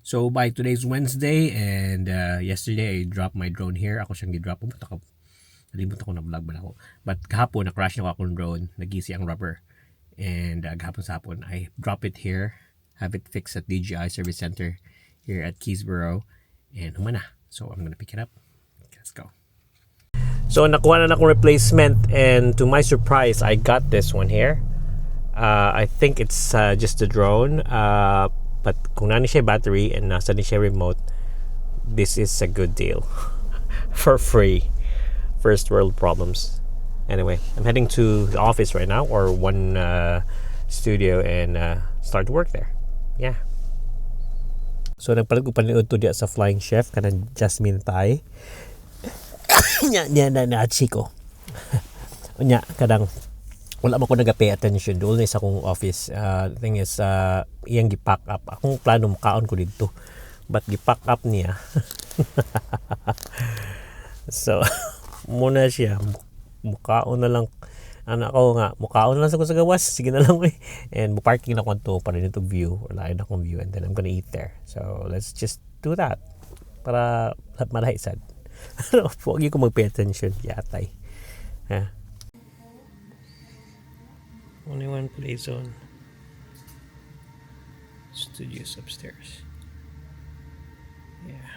So by today's Wednesday and yesterday I dropped my drone here. Ako siyang gi-drop. Nalimut ako na vlog ba ako. But kahapon na-crash na ako akong drone. Nagisi ang rubber. And kahapon sa hapon I drop it here. Have it fixed at DJI Service Center here at Keysborough. And humana. So I'm gonna pick it up. Let's go. So nakuha na akong replacement, and to my surprise I got this one here. I think it's just a drone. But kung nani siya battery and nasa ni siya remote, this is a good deal. For free. First world problems. Anyway, I'm heading to the office right now, or one studio, and start to work there. Yeah. So nagpalag ko paniud to diya sa Flying Chef kanang Jasmine Thai. Nya na chiko. Nya kadang wala mo ko nag-pay attention doon sa akong office. The thing is iyang gi-pack up. Akong plano mukaon ko dito. But gi-pack up niya. So muna siya mukaon na lang. Anak ko nga mukaon na lang sa gawas. Sige na lang and parking na ko to para nito view. Wala na akong view, and then I'm gonna eat there. So let's just do that para malahisad. Huwag ko mag-pay attention yatay. Yeah. Only one play zone. Studios upstairs. Yeah.